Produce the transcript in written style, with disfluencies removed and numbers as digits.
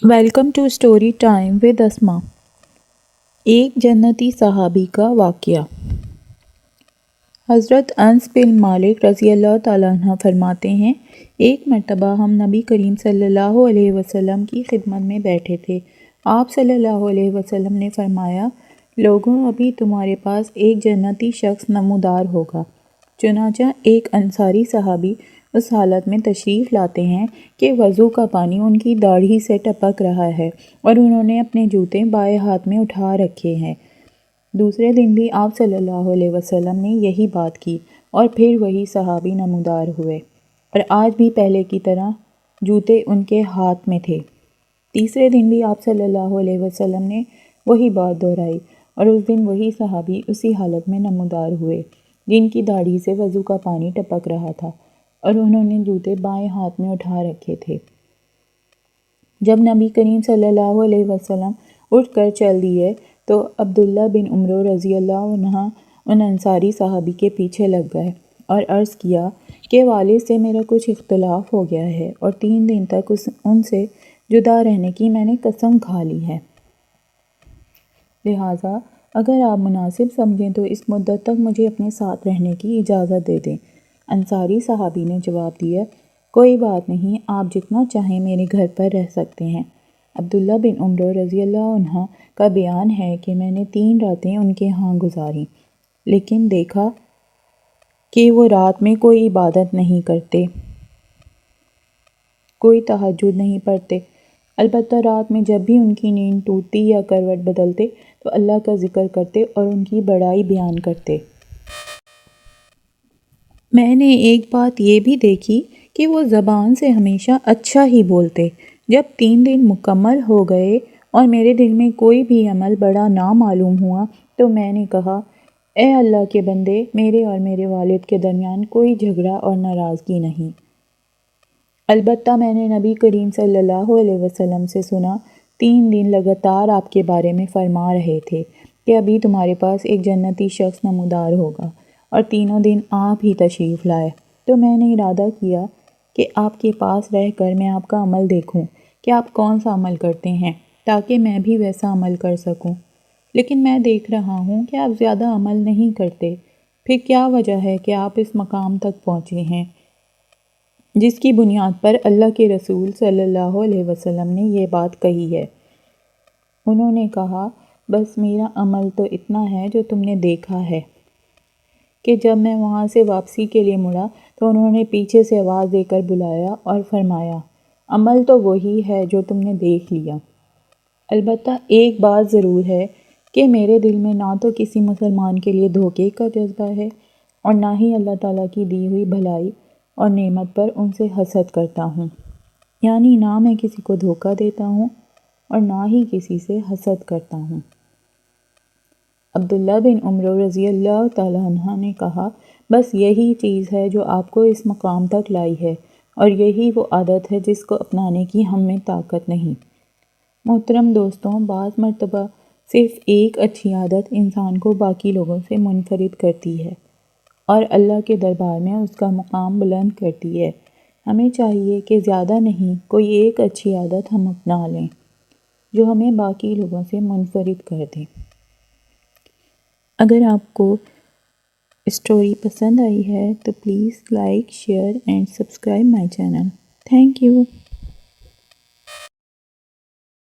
Welcome to story time with Asma. ایک جنتی صحابی کا واقعہ۔ حضرت انس بن مالک رضی اللہ تعالیٰ عنہ فرماتے ہیں، ایک مرتبہ ہم نبی کریم صلی اللہ علیہ وسلم کی خدمت میں بیٹھے تھے۔ آپ صلی اللہ علیہ وسلم نے فرمایا، لوگوں، ابھی تمہارے پاس ایک جنتی شخص نمودار ہوگا۔ چنانچہ ایک انصاری صحابی اس حالت میں تشریف لاتے ہیں کہ وضو کا پانی ان کی داڑھی سے ٹپک رہا ہے اور انہوں نے اپنے جوتے بائیں ہاتھ میں اٹھا رکھے ہیں۔ دوسرے دن بھی آپ صلی اللہ علیہ وسلم نے یہی بات کی اور پھر وہی صحابی نمودار ہوئے، اور آج بھی پہلے کی طرح جوتے ان کے ہاتھ میں تھے۔ تیسرے دن بھی آپ صلی اللہ علیہ وسلم نے وہی بات دہرائی اور اس دن وہی صحابی اسی حالت میں نمودار ہوئے جن کی داڑھی سے وضو کا پانی ٹپک رہا تھا اور انہوں نے جوتے بائیں ہاتھ میں اٹھا رکھے تھے۔ جب نبی کریم صلی اللہ علیہ وسلم اٹھ کر چل دیے تو عبداللہ بن عمرو رضی اللہ عنہ ان انصاری صحابی کے پیچھے لگ گئے اور عرض کیا کہ والد سے میرا کچھ اختلاف ہو گیا ہے اور 3 دن تک ان سے جدا رہنے کی میں نے قسم کھا لی ہے، لہٰذا اگر آپ مناسب سمجھیں تو اس مدت تک مجھے اپنے ساتھ رہنے کی اجازت دے دیں۔ انصاری صحابی نے جواب دیا، کوئی بات نہیں، آپ جتنا چاہیں میرے گھر پر رہ سکتے ہیں۔ عبداللہ بن عمرو رضی اللہ عنہ کا بیان ہے کہ میں نے 3 راتیں ان کے ہاں گزاریں، لیکن دیکھا کہ وہ رات میں کوئی عبادت نہیں کرتے، کوئی تہجد نہیں پڑھتے، البتہ رات میں جب بھی ان کی نیند ٹوٹتی یا کروٹ بدلتے تو اللہ کا ذکر کرتے اور ان کی بڑائی بیان کرتے۔ میں نے ایک بات یہ بھی دیکھی کہ وہ زبان سے ہمیشہ اچھا ہی بولتے۔ جب 3 دن مکمل ہو گئے اور میرے دل میں کوئی بھی عمل بڑا نہ معلوم ہوا تو میں نے کہا، اے اللہ کے بندے، میرے اور میرے والد کے درمیان کوئی جھگڑا اور ناراضگی نہیں، البتہ میں نے نبی کریم صلی اللہ علیہ وسلم سے سنا، 3 دن لگاتار آپ کے بارے میں فرما رہے تھے کہ ابھی تمہارے پاس ایک جنتی شخص نمودار ہوگا، اور تینوں دن آپ ہی تشریف لائے، تو میں نے ارادہ کیا کہ آپ کے پاس رہ کر میں آپ کا عمل دیکھوں کہ آپ کون سا عمل کرتے ہیں تاکہ میں بھی ویسا عمل کر سکوں، لیکن میں دیکھ رہا ہوں کہ آپ زیادہ عمل نہیں کرتے۔ پھر کیا وجہ ہے کہ آپ اس مقام تک پہنچے ہیں جس کی بنیاد پر اللہ کے رسول صلی اللہ علیہ وسلم نے یہ بات کہی ہے؟ انہوں نے کہا، بس میرا عمل تو اتنا ہے جو تم نے دیکھا ہے، کہ جب میں وہاں سے واپسی کے لیے مڑا تو انہوں نے پیچھے سے آواز دے کر بلایا اور فرمایا، عمل تو وہی ہے جو تم نے دیکھ لیا، البتہ ایک بات ضرور ہے کہ میرے دل میں نہ تو کسی مسلمان کے لیے دھوکے کا جذبہ ہے اور نہ ہی اللہ تعالیٰ کی دی ہوئی بھلائی اور نعمت پر ان سے حسد کرتا ہوں، یعنی نہ میں کسی کو دھوکہ دیتا ہوں اور نہ ہی کسی سے حسد کرتا ہوں۔ عبداللہ بن عمرو رضی اللہ تعالیٰ عنہ نے کہا، بس یہی چیز ہے جو آپ کو اس مقام تک لائی ہے، اور یہی وہ عادت ہے جس کو اپنانے کی ہم میں طاقت نہیں۔ محترم دوستوں، بعض مرتبہ صرف ایک اچھی عادت انسان کو باقی لوگوں سے منفرد کرتی ہے اور اللہ کے دربار میں اس کا مقام بلند کرتی ہے۔ ہمیں چاہیے کہ زیادہ نہیں، کوئی ایک اچھی عادت ہم اپنا لیں جو ہمیں باقی لوگوں سے منفرد کر دے۔ اگر آپ کو اسٹوری پسند آئی ہے تو please like, share and subscribe my channel. Thank you.